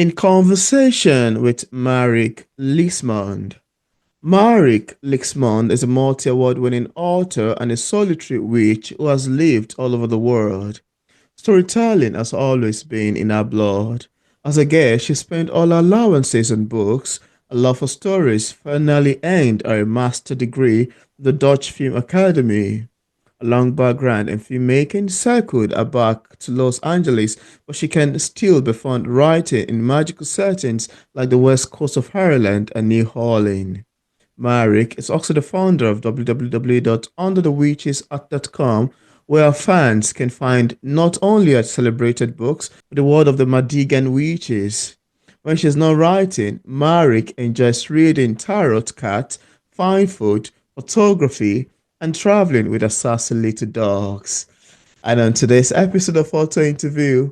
In conversation with Marik Lexmond. Marik Lexmond is a multi-award winning author and a solitary witch who has lived all over the world. Storytelling has always been in her blood. As a girl, she spent all her allowances on books. A love for stories finally earned her a master's degree from the Dutch Film Academy. A long background in filmmaking circled her back to Los Angeles, but she can still be found writing in magical settings like the west coast of Ireland and New Orleans. Marik is also the founder of www.underthewitches.com, where our fans can find not only her celebrated books, but the world of the Madigan witches. When she's not writing, Marik enjoys reading tarot cards, fine food, photography, and traveling with her sassy little dogs. And on today's episode of Auto Interview,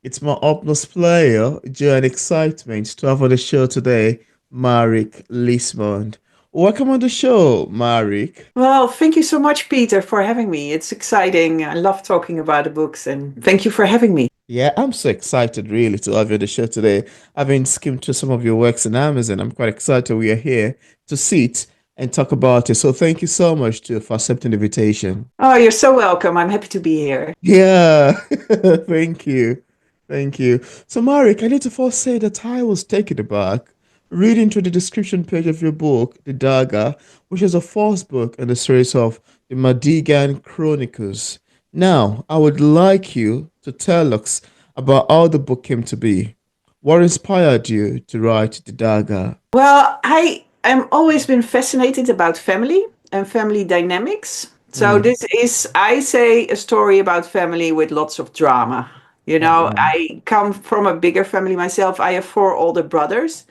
it's my utmost pleasure, joy, and excitement to have on the show today, Marik Lismond. Welcome on the show, Marik. Well, thank you so much, Peter, for having me. It's exciting. I love talking about the books, and thank you for having me. Yeah, I'm so excited really to have you on the show today. Having skimmed through some of your works on Amazon, I'm quite excited we are here to sit and talk about it. So thank you so much too for accepting the invitation. Oh, you're so welcome. I'm happy to be here. Yeah, thank you. Thank you. So, Marik, I need to first say that I was taken aback reading through the description page of your book, The Dagger, which is the first book in the series of the Madigan Chronicles. Now, I would like you to tell us about how the book came to be. What inspired you to write The Dagger? Well, I am always been fascinated about family and family dynamics. So Mm. this is, I say, a story about family with lots of drama. Oh, wow. I come from a bigger family myself. I have four older brothers.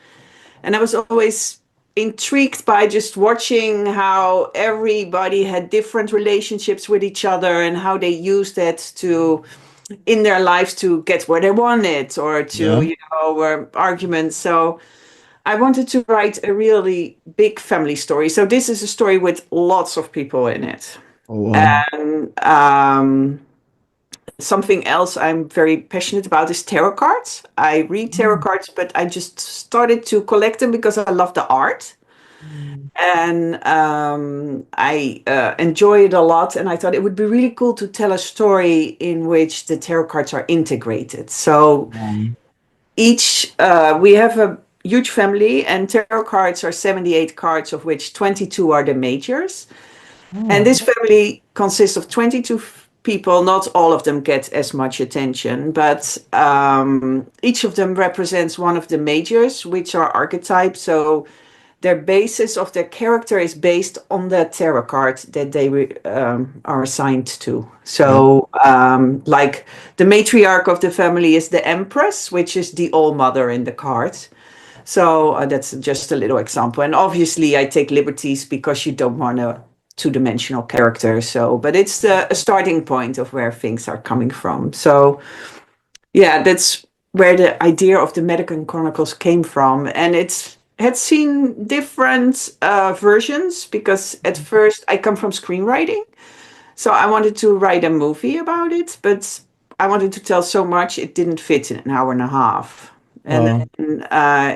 And I was always intrigued by just watching how everybody had different relationships with each other and how they used that to in their lives to get where they wanted or to, Yeah. arguments. So I wanted to write a really big family story. So this is a story with lots of people in it. Oh, wow. And something else I'm very passionate about is tarot cards. I read tarot Mm. cards, but I just started to collect them because I love the art Mm. and I enjoy it a lot. And I thought it would be really cool to tell a story in which the tarot cards are integrated. So we have a huge family, and tarot cards are 78 cards, of which 22 are the majors. And Oh, this family consists of 22 people. Not all of them get as much attention, but each of them represents one of the majors, which are archetypes. So their basis of their character is based on the tarot card that they are assigned to. yeah. So, like the matriarch of the family is the Empress, which is the All Mother in the card. So that's just a little example. And obviously, I take liberties because you don't want a two-dimensional character. So, but it's a starting point of where things are coming from. So, yeah, that's where the idea of the Medican Chronicles came from, and it's had seen different versions because at first I come from screenwriting, so I wanted to write a movie about it, but I wanted to tell so much it didn't fit in an hour and a half. And Wow. then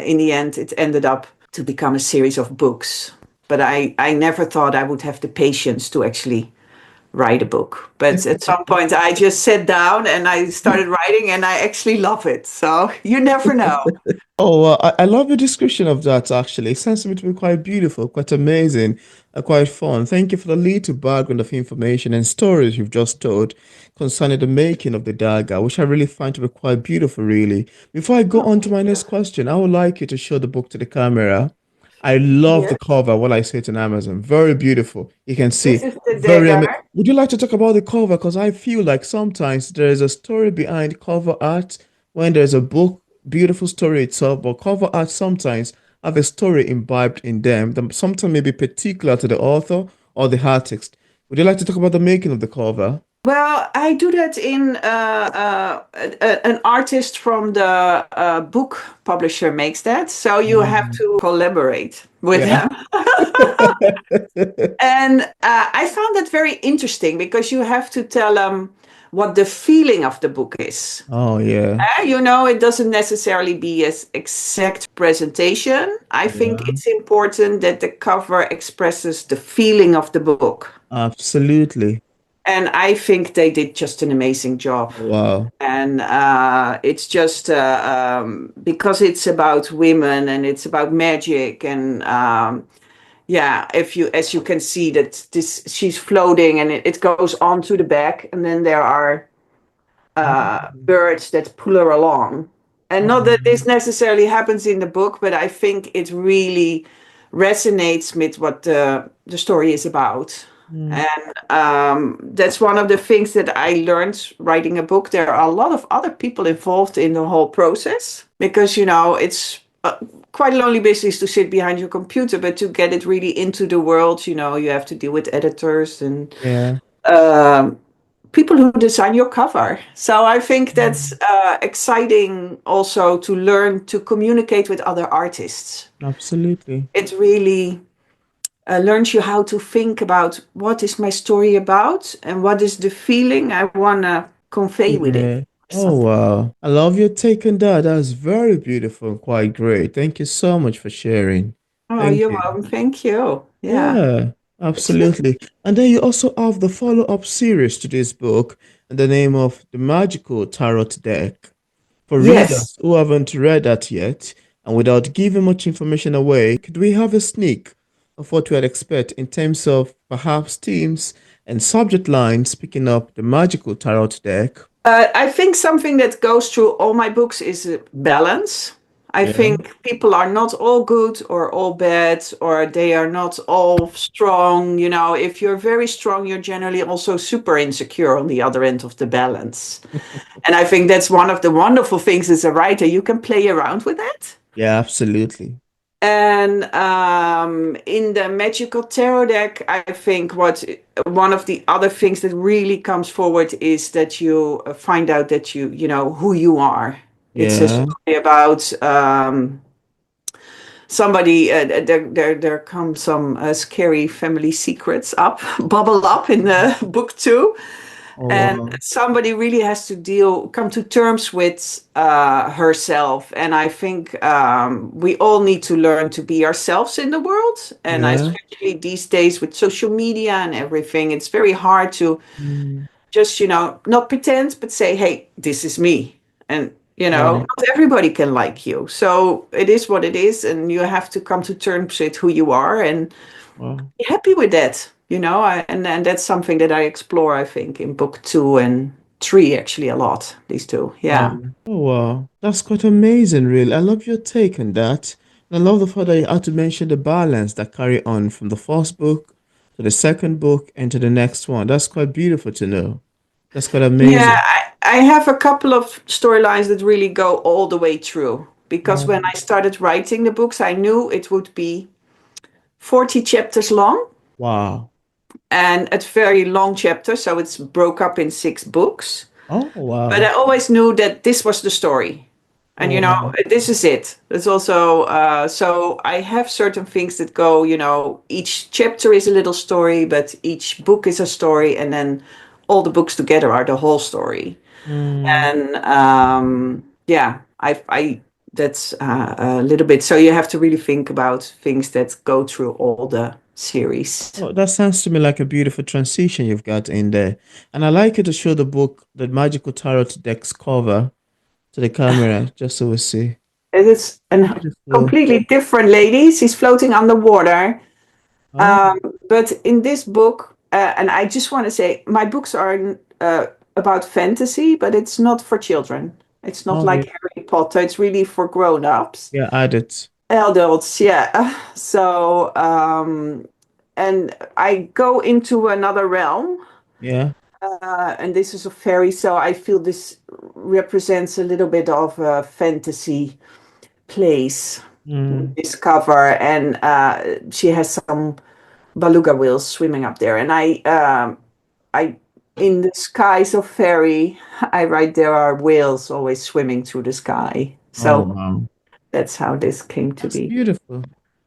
in the end, it ended up to become a series of books. But I never thought I would have the patience to actually write a book. But at some point, I just sat down and I started writing, and I actually love it. So you never know. Oh, I love your description of that actually. It sounds to me to be quite beautiful, quite amazing, quite fun. Thank you for the little background of information and stories you've just told concerning the making of the dagger, which I really find to be quite beautiful, really. Before I go Oh, on to thank my you. next question, I would like you to show the book to the camera. I love the Yes, cover while I see it on Amazon. Very beautiful. You can this see is the very dagger. amazing. Would you like to talk about the cover? Because I feel like sometimes there is a story behind cover art when there's a book, beautiful story itself, but cover art sometimes have a story imbibed in them that sometimes may be particular to the author or the artist. Would you like to talk about the making of the cover? Well, I do that in an artist from the book publisher makes that. So you have to collaborate with Yeah. them. And I found that very interesting because you have to tell them what the feeling of the book is. Oh, yeah. It doesn't necessarily be as exact presentation. I think Yeah. it's important that the cover expresses the feeling of the book. Absolutely. And I think they did just an amazing job. Oh, wow. And it's just because it's about women and it's about magic. And yeah, if you, as you can see, that this she's floating and it goes on to the back, and then there are Mm. birds that pull her along. And not that Um, this necessarily happens in the book, but I think it really resonates with what the story is about. mm, And that's one of the things that I learned writing a book. There are a lot of other people involved in the whole process because, it's quite a lonely business to sit behind your computer, but to get it really into the world, you have to deal with editors and yeah. um, people who design your cover. So I think that's Mm, exciting also to learn to communicate with other artists. absolutely. It really learns you how to think about what is my story about and what is the feeling I want to convey with it. Yeah. Oh, Something. wow. I love your take on that. That's very beautiful and quite great. Thank you so much for sharing. Oh, Thank you're you. welcome. Thank you. Yeah. Yeah, It's good. absolutely. And then you also have the follow-up series to this book in the name of The Magical Tarot Deck. For Yes. readers who haven't read that yet, and without giving much information away, could we have a sneak of what we would expect in terms of perhaps themes and subject lines picking up the Magical Tarot Deck? I think something that goes through all my books is balance. I Yeah. think people are not all good or all bad, or they are not all strong. If you're very strong, you're generally also super insecure on the other end of the balance. And I think that's one of the wonderful things as a writer. You can play around with that. Yeah, absolutely. And in the magical tarot deck, I think what one of the other things that really comes forward is that you find out that you know who you are. It's a Yeah. story about somebody. There come some scary family secrets up, bubble up in book two, Oh, and wow. somebody really has to come to terms with herself. And I think we all need to learn to be ourselves in the world. And Yeah. especially these days with social media and everything, it's very hard to Mm, just, not pretend, but say, hey, this is me. And, wow. not everybody can like you. So it is what it is. And you have to come to terms with who you are and Wow. be happy with that. And that's something that I explore, I think, in book two and three, actually, a lot. These two. Yeah. Yeah. Oh, wow. That's quite amazing, really. I love your take on that. And I love the fact that you had to mention the balance that carry on from the first book to the second book and to the next one. That's quite beautiful to know. That's quite Yeah. amazing. I have a couple of storylines that really go all the way through because when I Um, started writing the books, I knew it would be 40 chapters long wow. and it's very long chapters. So it's broke up in six books. Oh, But wow. I always knew that this was the story. And Oh, wow. this is it. It's also so I have certain things that go, each chapter is a little story, but each book is a story, and then all the books together are the whole story. Mm. And yeah, I that's a little bit. So you have to really think about things that go through all the series. Oh, that sounds to me like a beautiful transition you've got in there. And I like you to show the book, the Magical Tarot Deck's cover to the camera, just so we see. It is a Beautiful. completely different lady. She's floating underwater. Oh, Um, but in this book, and I just want to say, my books are about fantasy, but it's not for children. It's not okay. like Harry Potter. It's really for grown-ups, Yeah, add it. adults. Yeah. So, and I go into another realm, Yeah. and this is a fairy. So I feel this represents a little bit of a fantasy place. Mm. This cover, and she has some beluga whales swimming up there. And I, in the skies of fairy, I write there are whales always swimming through the sky. Oh, So wow. that's how this came to That's be. beautiful.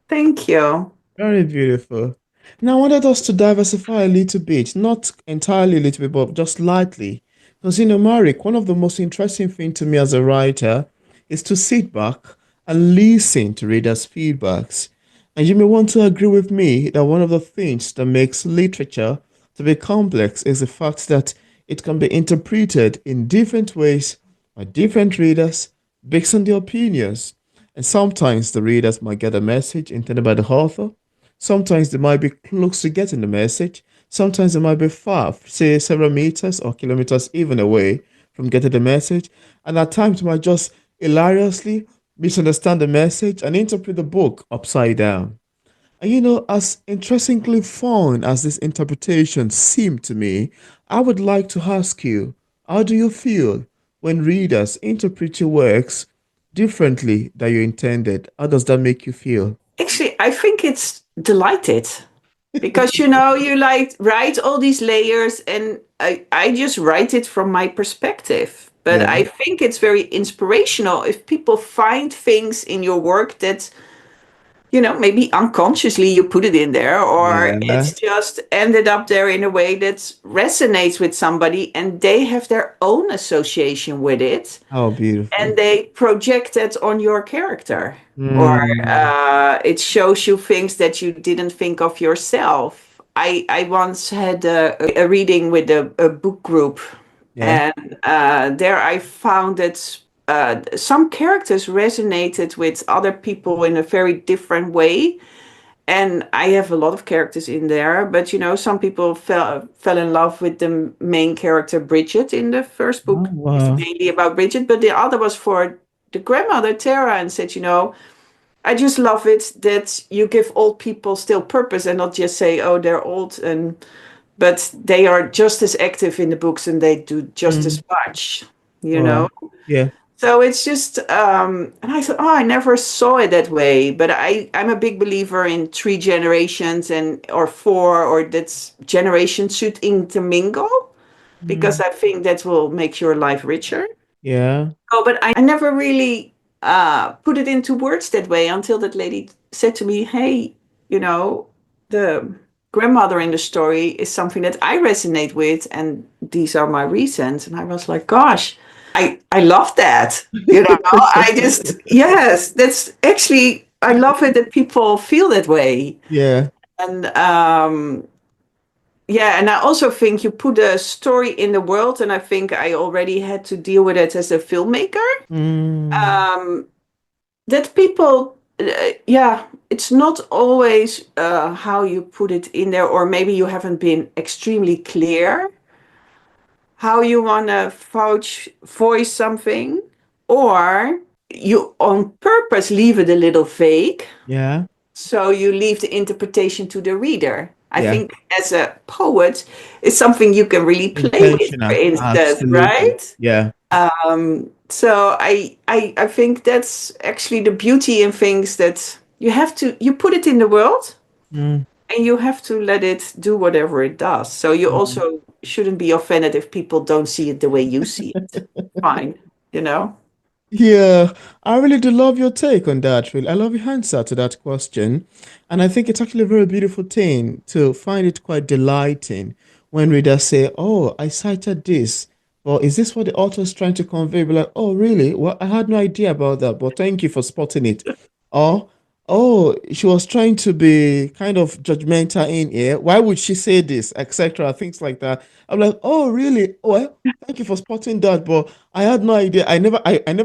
Thank you. Very beautiful. Now, I wanted us to diversify a little bit, not entirely a little bit, but just slightly. Because, Marik, one of the most interesting things to me as a writer is to sit back and listen to readers' feedbacks. And you may want to agree with me that one of the things that makes literature to be complex is the fact that it can be interpreted in different ways by different readers based on their opinions. And sometimes the readers might get a message intended by the author. Sometimes they might be close to getting the message. Sometimes they might be far, say several meters or kilometers even away from getting the message. And at times they might just hilariously misunderstand the message and interpret the book upside down. And as interestingly fun as this interpretation seemed to me, I would like to ask you, how do you feel when readers interpret your works differently than you intended? How does that make you feel? Actually, I think it's delighted because you like write all these layers, and I just write it from my perspective. But Yeah. I think it's very inspirational if people find things in your work that maybe unconsciously you put it in there, or Yeah. it's just ended up there in a way that resonates with somebody and they have their own association with it How beautiful. and they project it on your character. Or Mm, it shows you things that you didn't think of yourself. I once had a reading with a book group, yeah. and there I found that some characters resonated with other people in a very different way. And I have a lot of characters in there, but some people fell in love with the main character Bridget in the first Oh, book. It's wow. mainly about Bridget, but the other was for the grandmother Tara, and said, I just love it that you give old people still purpose and not just say, oh, they're old, and but they are just as active in the books and they do just as Mm, much, you know. wow. Yeah. So it's just, and I thought, oh, I never saw it that way. But I'm a big believer in three generations and or four, or that generations should intermingle because Mm, I think that will make your life richer. yeah. Oh, but I never really put it into words that way until that lady said to me, hey, the grandmother in the story is something that I resonate with, and these are my reasons. And I was like, gosh, I love that. I just, yes, that's actually, I love it that people feel that way. Yeah. And yeah, and I also think you put a story in the world, and I think I already had to deal with it as a filmmaker. Mm, Um, that people, yeah, it's not always how you put it in there, or maybe you haven't been extremely clear how you want to voice something, or you on purpose leave it a little vague, yeah. so you leave the interpretation to the reader. I Yeah. think as a poet, it's something you can really play with, for Intentional. instance, Absolutely. right? Yeah. So I think that's actually the beauty in things, that you put it in the world Mm, and you have to let it do whatever it does. So you mm. also shouldn't be offended if people don't see it the way you see it. Fine, you know? Yeah, I really do love your take on that, really. I love your answer to that question. And I think it's actually a very beautiful thing to find it quite delighting when readers say, oh, I cited this. Or is this what the author is trying to convey? Be like, oh, really? Well, I had no idea about that, but thank you for spotting it. Or, oh, she was trying to be kind of judgmental in here. Why would she say this, etc. Things like that. I'm like, oh, really? Well, thank you for spotting that, but I had no idea. I never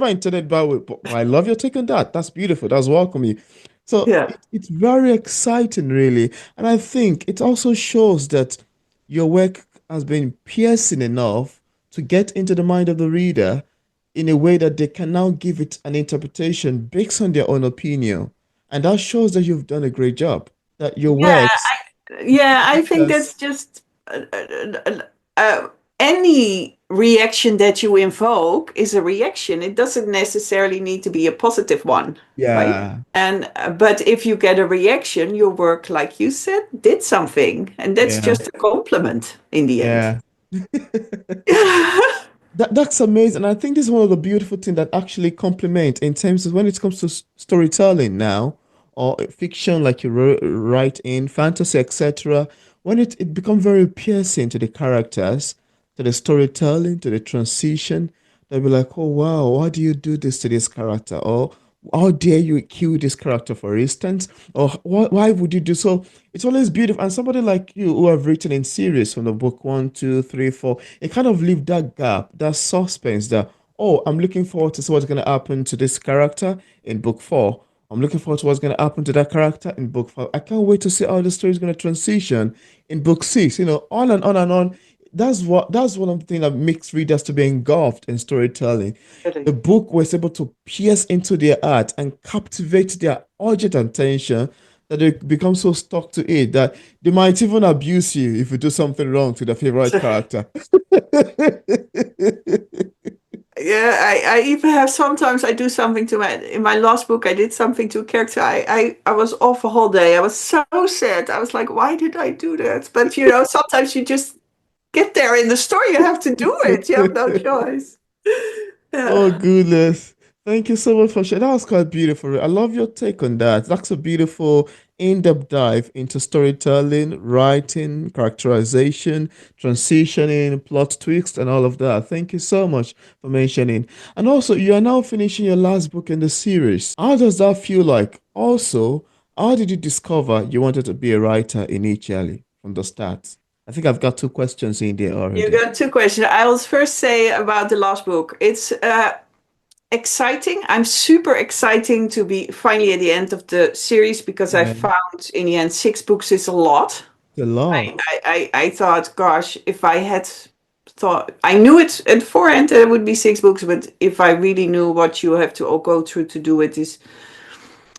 intended that way, but I love your take on that. That's beautiful. That's welcoming. So Yeah. it's very exciting, really. And I think it also shows that your work has been piercing enough to get into the mind of the reader in a way that they can now give it an interpretation based on their own opinion. And that shows that you've done a great job, that your Yeah, works, yeah, I think because, that's just any reaction that you invoke is a reaction. It doesn't necessarily need to be a positive one, right? yeah, And but if you get a reaction, your work, like you said, did something, and that's yeah, just a compliment in the end. yeah. That's amazing. I think this is one of the beautiful things that actually complement in terms of when it comes to storytelling now, or fiction like you write in fantasy, etc. When it becomes very piercing to the characters, to the storytelling, to the transition. They'll be like, oh wow, why do you do this to this character? Or how dare you kill this character, for instance? Or why would you do so? It's always beautiful. And somebody like you who have written in series from the book one, two, three, four, it kind of leave that gap, that suspense that, oh, I'm looking forward to see what's gonna happen to this character in book four. I'm looking forward to what's going to happen to that character in book five. I can't wait to see how the story is going to transition in book six. On and on and on. That's one of the things that makes readers to be engulfed in storytelling. The Really. book was able to pierce into their heart and captivate their urgent attention that they become so stuck to it that they might even abuse you if you do something wrong to their favorite character. Yeah, I even have sometimes I do something to my in my last book I did something to a character. I was off a whole day. I was so sad. I was like, why did I do that? But sometimes you just get there in the story. You have to do it. You have no choice. Oh Yeah. goodness. Thank you so much for sharing. That was quite beautiful. I love your take on that. That's a beautiful in-depth dive into storytelling, writing, characterization, transitioning, plot twists, and all of that. Thank you so much for mentioning. And also, you are now finishing your last book in the series. How does that feel like? Also, how did you discover you wanted to be a writer initially from the start? I think I've got two questions in there You already. got two questions. I'll first say about the last book. It's exciting. I'm super exciting to be finally at the end of the series because I Yeah, found in the end 6 books is a lot. a lot. I thought, gosh, if I had thought, I knew it at forehand that it would be 6 books, but if I really knew what you have to all go through to do it, is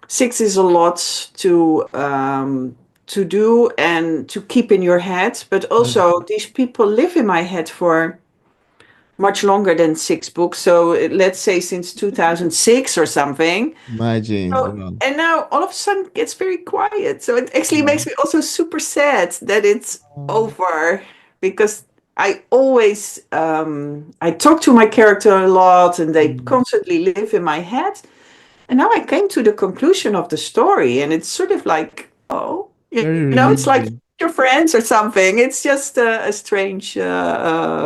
6 is a lot to do and to keep in your head. But also, these people live in my head for much longer than 6 books. So let's say since 2006 or something. Imagine. So, Wow. and now all of a sudden it gets very quiet. So it actually Wow. makes me also super sad that it's Oh, over because I always I talk to my character a lot and they mm, constantly live in my head. And now I came to the conclusion of the story and it's sort of like, oh, very it's like relieving. your friends or something. It's just a strange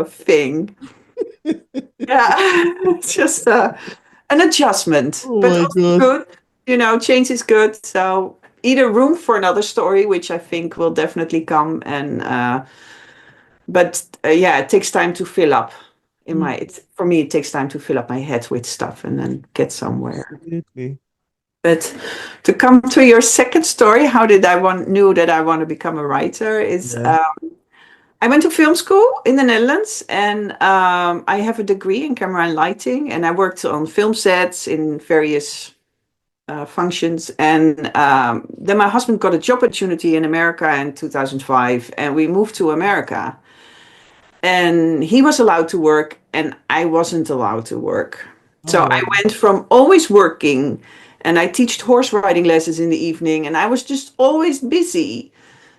thing. Yeah, it's just an adjustment, Oh but my also God. good. Change is good. So either room for another story, which I think will definitely come, and but yeah, it takes time to fill up. Mm, For me, it takes time to fill up my head with stuff and then get somewhere. absolutely. But to come to your second story, how did I want knew that I want to become a writer is Yeah. I went to film school in the Netherlands, and I have a degree in camera and lighting, and I worked on film sets in various functions. And then my husband got a job opportunity in America in 2005, and we moved to America. And he was allowed to work, and I wasn't allowed to work. So I Oh, went from always working, and I teach horse riding lessons in the evening, and I was just always busy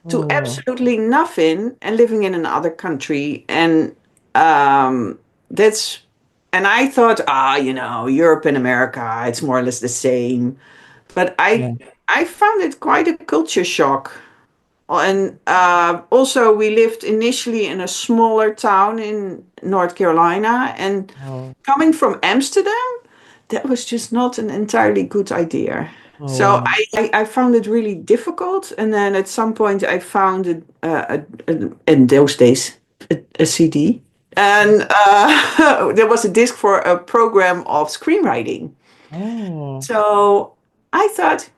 to oh, absolutely nothing and living in another country. And um, that's, and I thought, Europe and America, it's more or less the same. But yeah. I found it quite a culture shock. And also, we lived initially in a smaller town in North Carolina. And Oh, coming from Amsterdam, that was just not an entirely good idea. oh So wow. I found it really difficult. And then at some point, I found in those days, a CD. And there was a disc for a program of screenwriting. Oh, So I thought,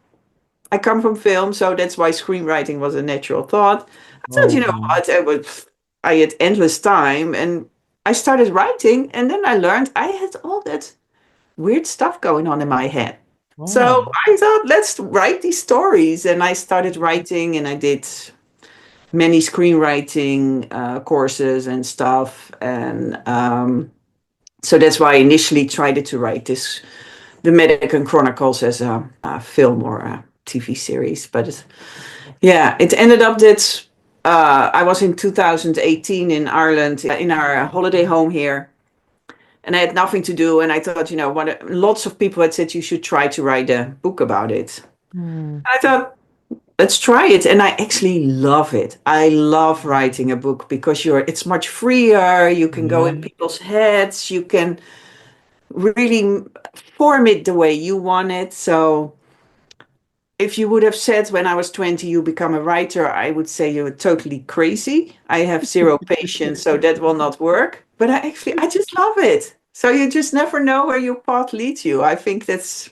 I come from film, so that's why screenwriting was a natural thought. I thought, oh you know wow. what, I had endless time and I started writing, and then I learned I had all that weird stuff going on in my head. So Oh, I thought, let's write these stories. And I started writing and I did many screenwriting courses and stuff. And so that's why I initially tried to write the Medican Chronicles as a film or a TV series. But yeah, it ended up that I was in 2018 in Ireland in our holiday home here, and I had nothing to do. And I thought, lots of people had said you should try to write a book about it. hmm. I thought, let's try it. And I actually love it. I love writing a book because it's much freer. You can go Yeah. in people's heads. You can really form it the way you want it. So if you would have said when I was 20, you become a writer, I would say you're totally crazy. I have zero patience, so that will not work. But I just love it. So you just never know where your path leads you. I think that's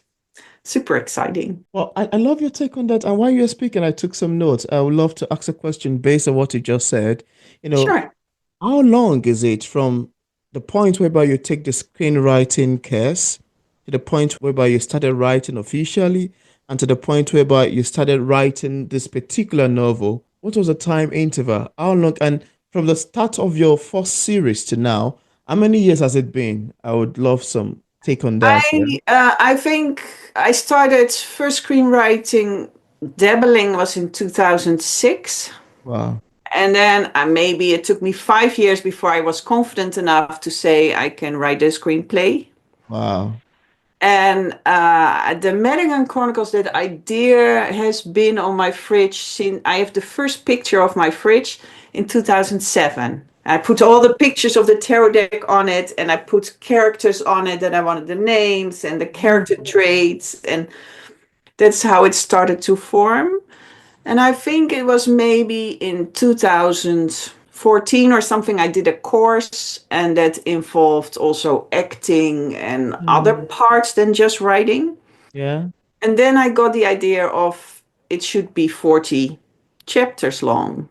super exciting. Well, I love your take on that. And while you were speaking, I took some notes. I would love to ask a question based on what you just said. You know, Sure. how long is it from the point whereby you take the screenwriting course to the point whereby you started writing officially and to the point whereby you started writing this particular novel? What was the time interval? How long? And from the start of your first series to now, how many years has it been? I would love some take on that. Yeah. I think I started first screenwriting dabbling was in 2006. Wow. And then maybe it took me 5 years before I was confident enough to say I can write a screenplay. Wow. And the Madigan Chronicles, that idea has been on my fridge since I have the first picture of my fridge in 2007. I put all the pictures of the tarot deck on it, and I put characters on it that I wanted the names and the character traits, and that's how it started to form. And I think it was maybe in 2014 or something, I did a course, and that involved also acting and other Mm. parts than just writing. Yeah. And then I got the idea of it should be 40 chapters long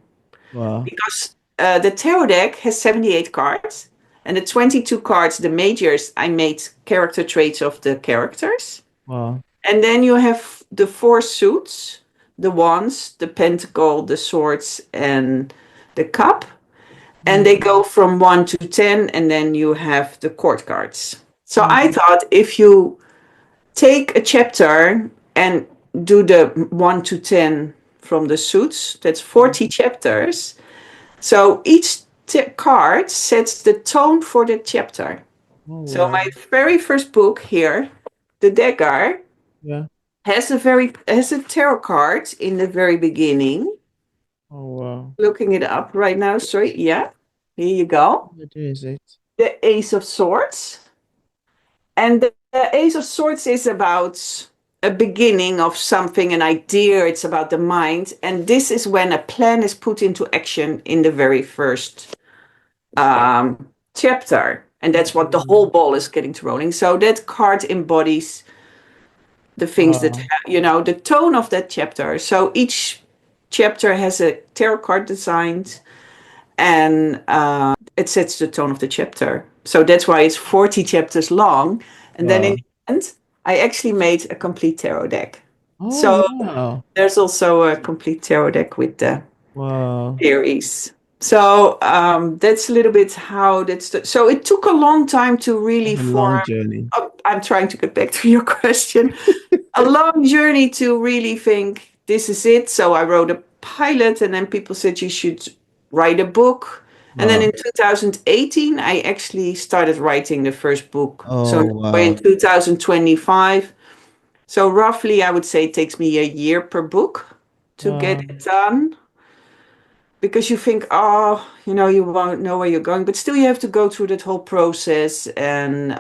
Wow. because the tarot deck has 78 cards, and the 22 cards, the majors, I made character traits of the characters. Wow. And then you have the four suits, the wands, the pentacle, the swords, and the cup. And Mm. they go from 1 to 10, and then you have the court cards. So I Mm. thought if you take a chapter and do the 1 to 10 from the suits, that's 40 chapters. So each card sets the tone for the chapter. Oh, So wow. my very first book here, the Dagger, Yeah. has a tarot card in the very beginning. Oh, wow. Looking it up right now. Sorry. Yeah. Here you go. What is it? The Ace of Swords. And the Ace of Swords is about a beginning of something, an idea. It's about the mind. And this is when a plan is put into action in the very first chapter. And that's what the whole Mm. ball is getting to rolling. So that card embodies the things that, Wow. the tone of that chapter. So each chapter has a tarot card designed, and it sets the tone of the chapter. So that's why it's 40 chapters long. And then in Wow. the end, I actually made a complete tarot deck. Oh, So wow. there's also a complete tarot deck with the Wow. theories. So that's a little bit how that's. So it took a long time to really That's a long form. journey. Oh, I'm trying to get back to your question. A long journey to really think this is it. So I wrote a pilot, and then people said you should write a book. And then Wow. in 2018, I actually started writing the first book. So Oh, now in wow. 2025. So roughly, I would say it takes me a year per book to get Wow. it done, because you think, oh, you won't know where you're going, but still you have to go through that whole process. And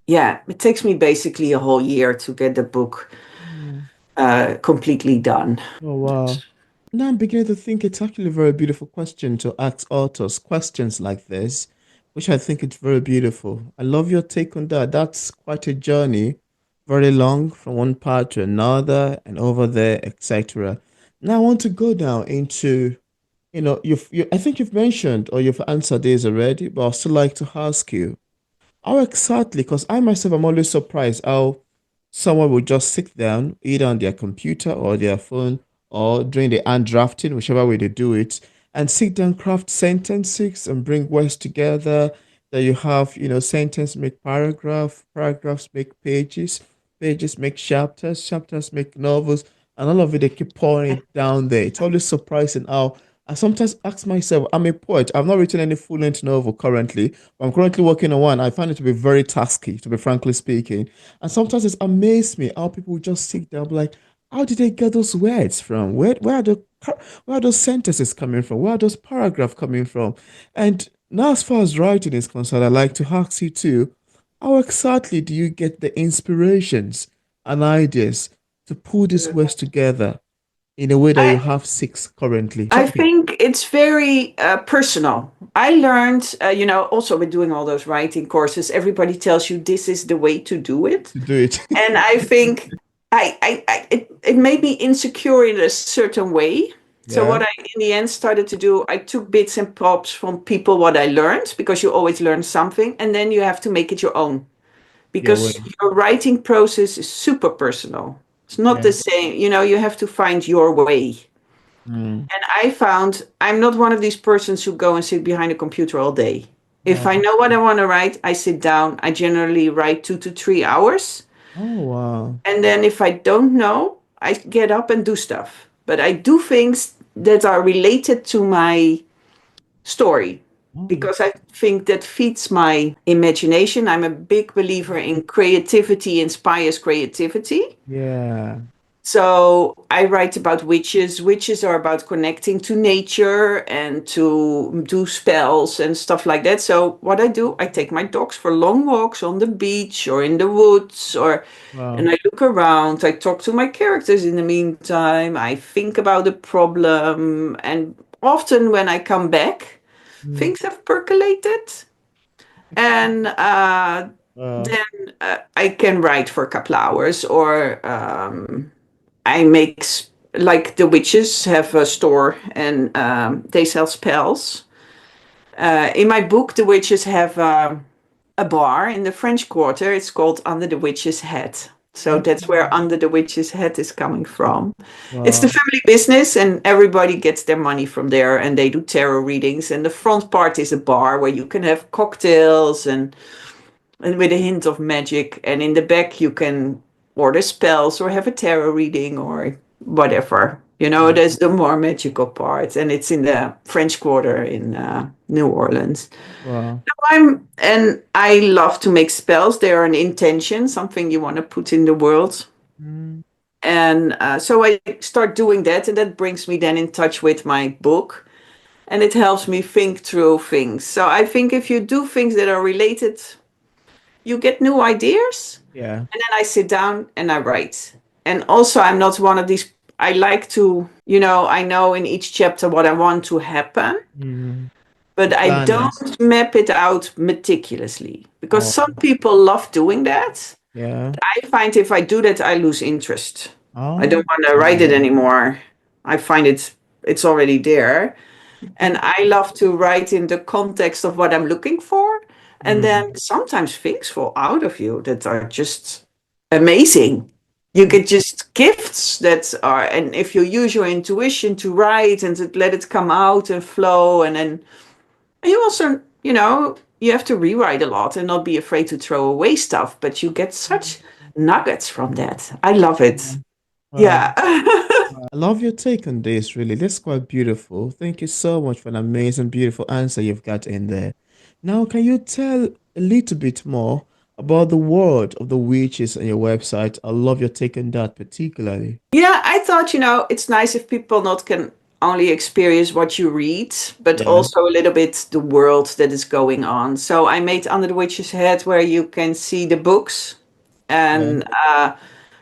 yeah, it takes me basically a whole year to get the book Mm. completely done. Oh, wow. Now I'm beginning to think it's actually a very beautiful question to ask authors questions like this, which I think it's very beautiful. I love your take on that. That's quite a journey, very long from one part to another and over there, etc. Now I want to go now into, I think you've mentioned or you've answered this already, but I'd still like to ask you, how exactly? Because I myself am always surprised how someone will just sit down either on their computer or their phone or during the hand drafting, whichever way they do it, and sit down, craft sentences and bring words together. That you have, sentence make paragraph, paragraphs make pages, pages make chapters, chapters make novels, and all of it they keep pouring it down there. It's always surprising how I sometimes ask myself, I'm a poet. I've not written any full-length novel currently. I'm currently working on one. I find it to be very tasky, to be frankly speaking. And sometimes it's amazed me how people just sit down, like, How did they get those words from? Where are those sentences coming from? Where are those paragraphs coming from? And now, as far as writing is concerned, I'd like to ask you too, how exactly do you get the inspirations and ideas to pull these words together in a way that you I have six currently? I Talk to think it's very personal. I learned, also with doing all those writing courses, everybody tells you this is the way to do it. do it. And I think it made me insecure in a certain way. So Yeah, what I in the end started to do, I took bits and props from people what I learned because you always learn something, and then you have to make it your own your because way. your writing process is super personal. It's not Yeah. the same, you have to find your way. Mm. And I found I'm not one of these persons who go and sit behind a computer all day. If I Oh, know what I want to write, I sit down. I generally write 2 to 3 hours. oh wow. And then if I don't know, I get up and do stuff. But I do things that are related to my story Oh, because I think that feeds my imagination. I'm a big believer in creativity inspires creativity. yeah. So I write about witches. Witches are about connecting to nature and to do spells and stuff like that. So what I do, I take my dogs for long walks on the beach or in the woods or and Wow. I look around. I talk to my characters in the meantime. I think about the problem and often when I come back, Mm. things have percolated and Wow. then I can write for a couple hours or I make like the witches have a store and they sell spells. In my book, the witches have a bar in the French Quarter. It's called Under the Witch's Head. So that's where Mm. Under the Witch's Head is coming from. It's the Wow. family business, and everybody gets their money from there. And they do tarot readings. And the front part is a bar where you can have cocktails and with a hint of magic. And in the back, you can order spells or have a tarot reading or whatever. Yeah. There's the more magical part, and it's in the French Quarter in New Orleans. Wow. And I love to make spells. They are an intention, something you want to put in the world. Mm. And so I start doing that, and that brings me then in touch with my book, and it helps me think through things. So I think if you do things that are related, you get new ideas. Yeah. And then I sit down and I write. And also, I'm not one of these. I like to, I know in each chapter what I want to happen, Mm. but I Planners. don't map it out meticulously because Oh, some people love doing that. yeah. I find if I do that, I lose interest. I Oh, don't want to write it anymore. I find it's already there. And I love to write in the context of what I'm looking for. And mm. then sometimes things fall out of you that are just amazing. You get just gifts that are, and if you use your intuition to write and to let it come out and flow, and then and you also, you have to rewrite a lot and not be afraid to throw away stuff, but you get such nuggets from that. I love it. Wow. Yeah. I love your take on this, really. That's quite beautiful. Thank you so much for an amazing, beautiful answer you've got in there. Now, can you tell a little bit more about the world of the witches on your website? I love your take on that particularly. Yeah, I thought, it's nice if people not can only experience what you read, but Yeah. also a little bit the world that is going on. So I made Under the Witch's Head where you can see the books Yeah. and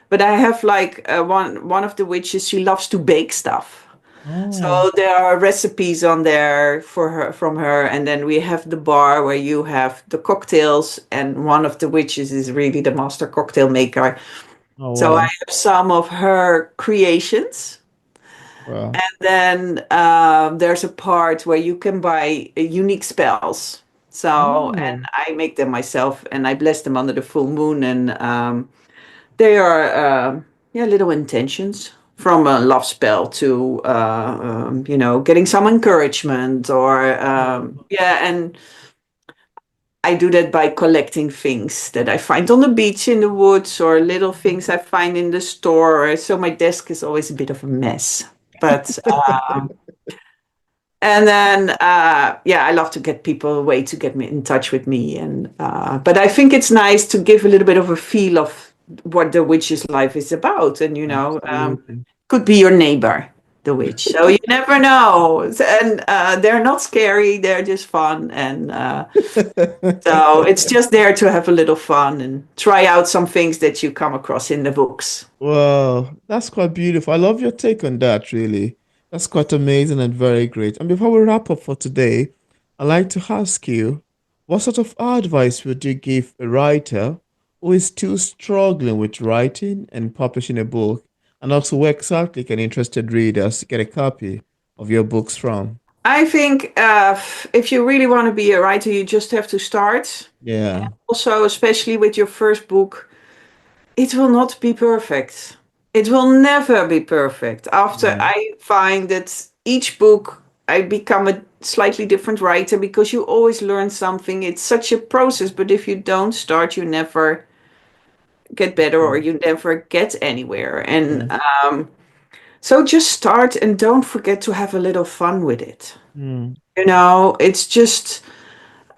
but I have like one of the witches, she loves to bake stuff. Oh, So there are recipes on there for her from her, and then we have the bar where you have the cocktails, and one of the witches is really the master cocktail maker. oh So I wow. have some of her creations. Wow. And then there's a part where you can buy unique spells. So, and Oh, I make them myself and I bless them under the full moon. And they are, yeah, little intentions from a love spell to, getting some encouragement or, yeah. And I do that by collecting things that I find on the beach, in the woods, or little things I find in the store. So my desk is always a bit of a mess. But and then yeah, I love to get people a way to get me in touch with me. And but I think it's nice to give a little bit of a feel of what the witch's life is about. And, Absolutely. could be your neighbor, the witch. So you never know. And they're not scary, they're just fun. And so it's just there to have a little fun and try out some things that you come across in the books. Wow, that's quite beautiful. I love your take on that, really. That's quite amazing and very great. And before we wrap up for today, I'd like to ask you, what sort of advice would you give a writer who is still struggling with writing and publishing a book? And also, where exactly can interested readers get a copy of your books from? I think if you really want to be a writer, you just have to start. Yeah, Also, especially with your first book, it will not be perfect. It will never be perfect. After yeah, I find that each book, I become a slightly different writer because you always learn something. It's such a process, but if you don't start, you never get better or yeah, you never get anywhere. And yeah. so just start and don't forget to have a little fun with it. Mm, It's just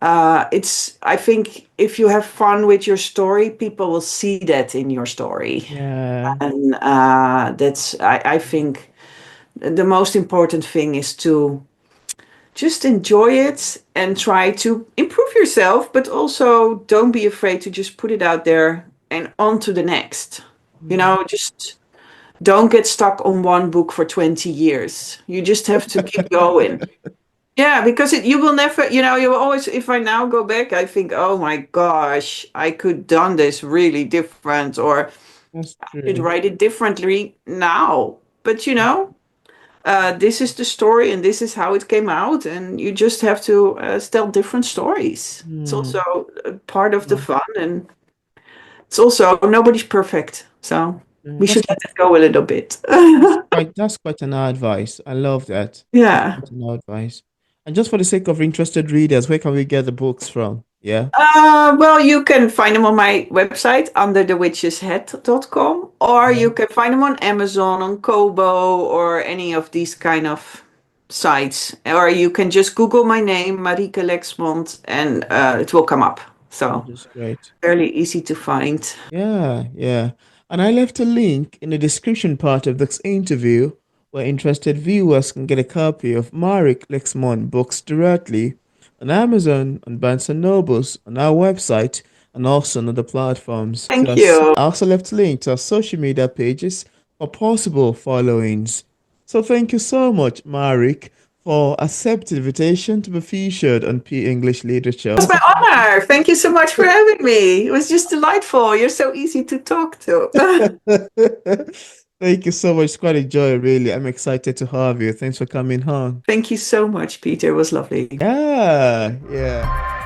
I think if you have fun with your story, people will see that in your story. yeah. And I think the most important thing is to just enjoy it and try to improve yourself, but also don't be afraid to just put it out there and on to the next. Mm. Just don't get stuck on one book for 20 years. You just have to keep going. Yeah, because you will never, you will always, if I now go back, I think, oh my gosh, I could done this really different, or That's should true. write it differently now. But this is the story and this is how it came out, and you just have to tell different stories. It's also Mm. part of the fun, and it's also nobody's perfect, so we That's should quite let it go a little bit. that's quite an advice. I love that. That's Yeah. quite an advice. And just for the sake of interested readers, where can we get the books from? Yeah. Well, you can find them on my website under thewitcheshead.com, or Yeah. you can find them on Amazon, on Kobo, or any of these kind of sites. Or you can just Google my name, Marieke Lexmond, and it will come up. So That is great. fairly easy to find. Yeah, yeah. And I left a link in the description part of this interview where interested viewers can get a copy of Marik Lexmond books directly on Amazon, on Barnes& and Nobles, on our website, and also on other platforms. Thank you. I also left a link to our social media pages for possible followings. So thank you so much, Marik, for accepting the invitation to be featured on P English It was Literature. my honor. Thank you so much for having me. It was just delightful. You're so easy to talk to. Thank you so much. It's quite a joy, really. I'm excited to have you. Thanks for coming on. Thank you so much, Peter. It was lovely. Yeah, yeah.